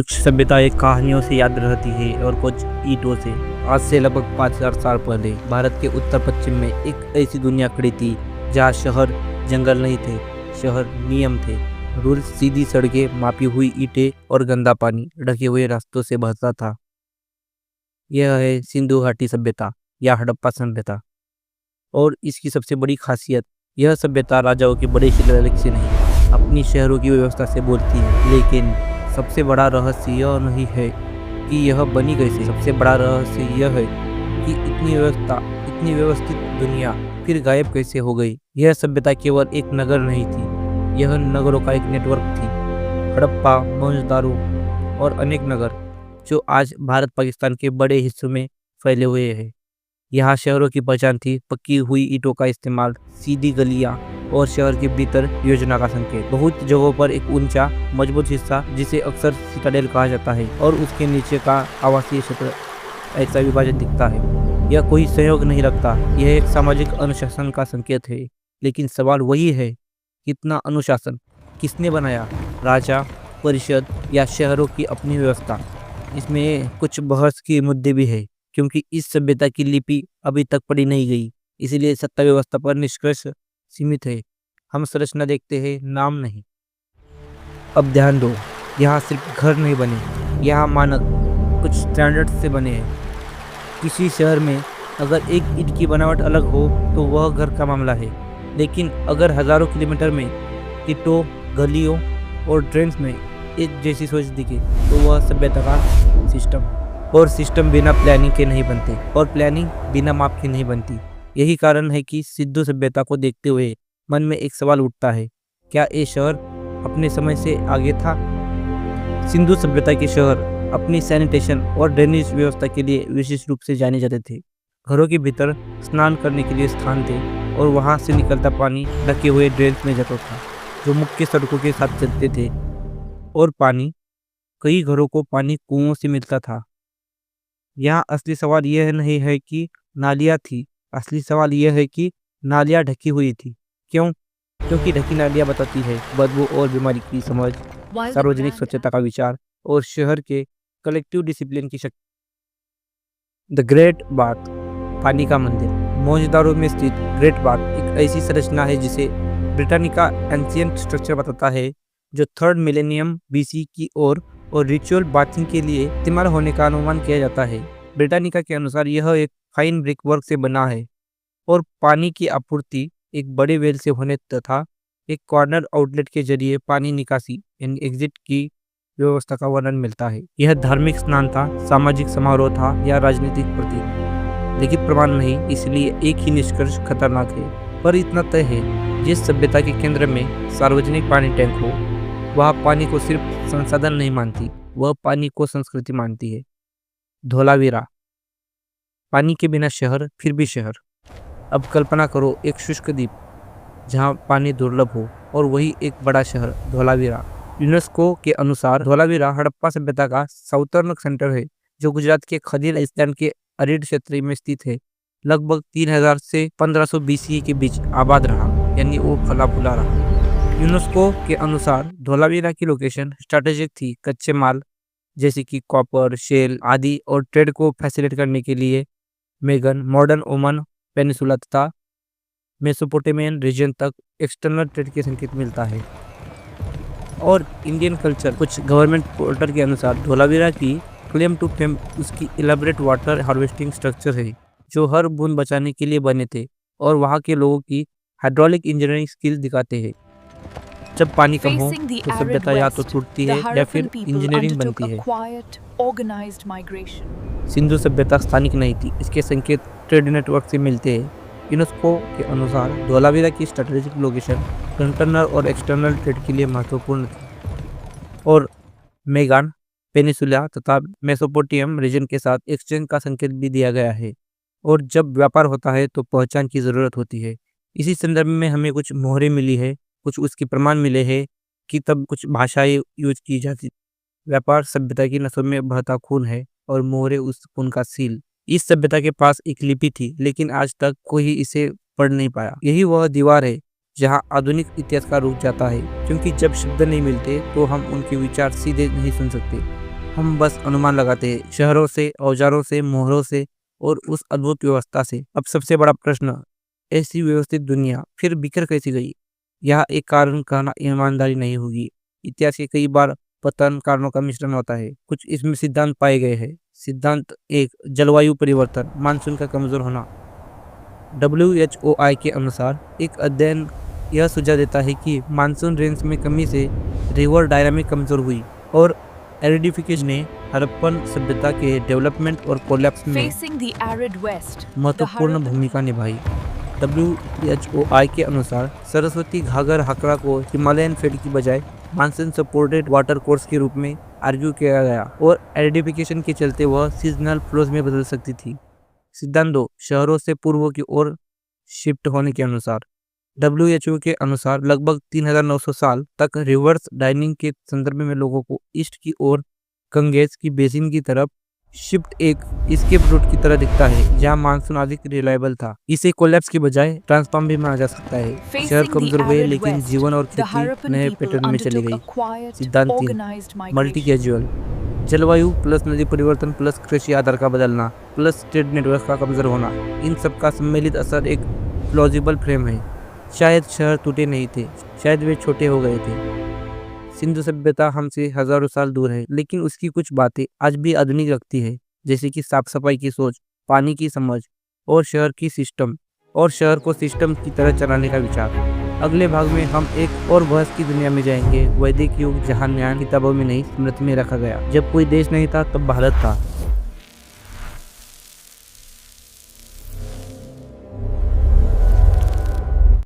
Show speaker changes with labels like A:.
A: कुछ सभ्यताएं कहानियों से याद रहती है और कुछ ईंटों से। आज से लगभग 5000 साल पहले भारत के उत्तर पश्चिम में एक ऐसी दुनिया खड़ी थी जहाँ शहर जंगल नहीं थे, शहर नियम थे। रूल सीधी सड़कें, मापी हुई ईंटें और गंदा पानी ढके हुए रास्तों से बहता था। यह है सिंधु घाटी सभ्यता या हड़प्पा सभ्यता। और इसकी सबसे बड़ी खासियत, यह सभ्यता राजाओं के बड़े शिलालेख से नहीं, अपनी शहरों की व्यवस्था से बोलती है। लेकिन सबसे बड़ा रहस्य यह नहीं है कि यह बनी कैसे, सबसे बड़ा रहस्य यह है कि इतनी व्यवस्थित दुनिया फिर गायब कैसे हो गई। यह सभ्यता केवल एक नगर नहीं थी, यह नगरों का एक नेटवर्क थी। हड़प्पा, मोहनजोदड़ो और अनेक नगर जो आज भारत पाकिस्तान के बड़े हिस्सों में फैले हुए हैं। यहाँ शहरों की पहचान थी पक्की हुई ईंटों का इस्तेमाल, सीधी गलियाँ और शहर के भीतर योजना का संकेत। बहुत जगहों पर एक ऊंचा मजबूत हिस्सा जिसे अक्सर सिटाडेल कहा जाता है और उसके नीचे का आवासीय क्षेत्र ऐसा विभाजन दिखता है। यह कोई सहयोग नहीं रखता, यह एक सामाजिक अनुशासन का संकेत है। लेकिन सवाल वही है, कितना अनुशासन, किसने बनाया, राजा, परिषद या शहरों की अपनी व्यवस्था। इसमें कुछ बहस के मुद्दे भी है, क्योंकि इस सभ्यता की लिपि अभी तक पढ़ी नहीं गई, इसलिए सत्ता व्यवस्था पर निष्कर्ष सीमित है। हम संरचना देखते हैं, नाम नहीं। अब ध्यान दो, यहाँ सिर्फ घर नहीं बने, यहाँ मानक कुछ स्टैंडर्ड से बने हैं। किसी शहर में अगर एक ईंट की बनावट अलग हो तो वह घर का मामला है, लेकिन अगर हजारों किलोमीटर में ईंटों, गलियों और ड्रेन्स में एक जैसी सोच दिखे तो वह सभ्यता का सिस्टम। और सिस्टम बिना प्लानिंग के नहीं बनते, और प्लानिंग बिना माप के नहीं बनती। यही कारण है कि सिंधु सभ्यता को देखते हुए मन में एक सवाल उठता है, क्या ये शहर अपने समय से आगे था? सिंधु सभ्यता के शहर अपनी सैनिटेशन और ड्रेनेज व्यवस्था के लिए विशेष रूप से जाने जाते थे। घरों के भीतर स्नान करने के लिए स्थान थे और वहां से निकलता पानी ढके हुए ड्रेन्स में जाता था, जो मुख्य सड़कों के साथ चलते थे। और पानी, कई घरों को पानी कुओं से मिलता था। यहाँ असली सवाल यह नहीं है कि नालियाँ थी, असली सवाल यह है कि नालियाँ ढकी हुई थी। क्यों? क्योंकि ढकी नालियाँ बताती है बदबू और बीमारी की समझ, सार्वजनिक स्वच्छता का विचार और शहर के कलेक्टिव डिसिप्लिन की शक्ति। द ग्रेट बाथ, पानी का मंदिर। मोहनजोदड़ो में स्थित ग्रेट बाथ एक ऐसी संरचना है जिसे ब्रिटानिका एंशिएंट स्ट्रक्चर बताता है, जो 3rd मिलेनियम BC की और रिचुअल बाथिंग के लिए इस्तेमाल होने का अनुमान किया जाता है। ब्रिटानिका के अनुसार यह एक फाइन ब्रिक वर्क से बना है और पानी की आपूर्ति एक बड़े वेल से होने तथा एक कॉर्नर आउटलेट के जरिए पानी निकासी यानी एग्जिट की व्यवस्था का वर्णन मिलता है। यह धार्मिक स्नान था, सामाजिक समारोह था या राजनीतिक प्रतीक, लेकिन प्रमाण नहीं, इसलिए एक ही निष्कर्ष खतरनाक है। पर इतना तय है, जिस सभ्यता के केंद्र में सार्वजनिक पानी टैंक हो, वह पानी को सिर्फ संसाधन नहीं मानती, वह पानी को संस्कृति मानती है। धोलावीरा, पानी के बिना शहर फिर भी शहर। अब कल्पना करो एक शुष्क द्वीप जहां पानी दुर्लभ हो और वही एक बड़ा शहर धोलावीरा। यूनेस्को के अनुसार धोलावीरा हड़प्पा सभ्यता का साउथर्न सेंटर है, जो गुजरात के खदीर आइलैंड के अरीड क्षेत्र में स्थित है। लगभग 3000 से 1500 BCE के बीच आबाद रहा, यानी वो फला फूला रहा। यूनेस्को के अनुसार धोलावीरा की लोकेशन स्ट्रैटेजिक थी, कच्चे माल जैसे कि कॉपर, शेल आदि और ट्रेड को फैसिलिटेट करने के लिए मेगन, मॉडर्न ओमान पेनिसुला तथा मेसोपोटामियन रीजन तक एक्सटर्नल ट्रेड के संकेत मिलता है। और इंडियन कल्चर, कुछ गवर्नमेंट पोर्टल के अनुसार धोलावीरा की क्लेम टू फेम उसकी इलेबोरेट वाटर हार्वेस्टिंग स्ट्रक्चर है, जो हर बूंद बचाने के लिए बने थे और वहाँ के लोगों की हाइड्रोलिक इंजीनियरिंग स्किल्स दिखाते हैं। जब पानी कम हो तो सभ्यता या तो टूटती है या फिर इंजीनियरिंग बनती है। सिंधु सभ्यता स्थानिक नहीं थी, इसके संकेत ट्रेड नेटवर्क से मिलते हैं। यूनेस्को के अनुसार धोलावीरा की स्ट्रेटेजिक लोकेशन इंटरनल और एक्सटर्नल ट्रेड के लिए महत्वपूर्ण थी और मेगान पेनिसुला तथा मेसोपोटामियन रीजन के साथ एक्सचेंज का संकेत भी दिया गया है। और जब व्यापार होता है तो पहचान की जरूरत होती है। इसी संदर्भ में हमें कुछ मोहरें मिली है, कुछ उसके प्रमाण मिले हैं कि तब कुछ भाषाएं यूज की जाती। व्यापार सभ्यता की नसों में बहता खून है और मोहरे उस खून का सील। इस सभ्यता के पास एक लिपि थी, लेकिन आज तक कोई इसे पढ़ नहीं पाया। यही वह दीवार है जहां आधुनिक इतिहास का रुक जाता है, क्योंकि जब शब्द नहीं मिलते तो हम उनके विचार सीधे नहीं सुन सकते। हम बस अनुमान लगाते हैं, शहरों से, औजारों से, मोहरों से और उस अद्भुत व्यवस्था से। अब सबसे बड़ा प्रश्न, ऐसी व्यवस्थित दुनिया फिर बिखर कैसी गई? यह एक कारण कहना ईमानदारी नहीं होगी। इतिहास के कई बार पतन कारणों का मिश्रण होता है। कुछ इसमें सिद्धांत पाए गए हैं। सिद्धांत एक, जलवायु परिवर्तन, मानसून का कमजोर होना। WHOI के अनुसार एक अध्ययन यह सुझाव देता है कि मानसून रेंज में कमी से रिवर डायनामिक कमजोर हुई और एरिडिफिकेशन ने हड़प्पन सभ्यता के डेवलपमेंट और कोलैप्स में महत्वपूर्ण भूमिका निभाई। WHOI के अनुसार सरस्वती घाघर हाकरा को हिमालयन फेड की बजाय मानसून सपोर्टेड वाटर कोर्स के रूप में आर्ग्यू किया गया और एरिडिफिकेशन के चलते वह सीजनल फ्लोज में बदल सकती थी। सिद्धांत 2, शहरों से पूर्व की ओर शिफ्ट होने के अनुसार। WHO के अनुसार लगभग 3900 साल तक रिवर्स डाइनिंग के संदर्भ में लोगों को ईस्ट की ओर गंगेज की बेसिन की तरफ शिफ्ट एक एस्केप रूट की तरह दिखता है, जहां मानसून अधिक रिलायबल था। इसे कोलैप्स की बजाय ट्रांसफॉर्म भी माना जा सकता है। शहर कमजोर हुए लेकिन जीवन और खेती नए पैटर्न में चली गई। सिद्धांत 3, मल्टी कैजुअल, जलवायु प्लस नदी परिवर्तन प्लस कृषि आधार का बदलना प्लस ट्रेड नेटवर्क का कमजोर होना, इन सब का सम्मिलित असर एक प्लॉजिबल फ्रेम है। शायद शहर टूटे नहीं थे, शायद वे छोटे हो गए थे। सिंधु सभ्यता हमसे हजारों साल दूर है, लेकिन उसकी कुछ बातें आज भी आधुनिक लगती है, जैसे कि साफ सफाई की सोच, पानी की समझ और शहर को सिस्टम की तरह चलाने का विचार। अगले भाग में हम एक और बहस की दुनिया में जाएंगे, वैदिक युग, जहाँ न्याय किताबों में नहीं स्मृति में रखा गया। जब कोई देश नहीं था तब भारत था।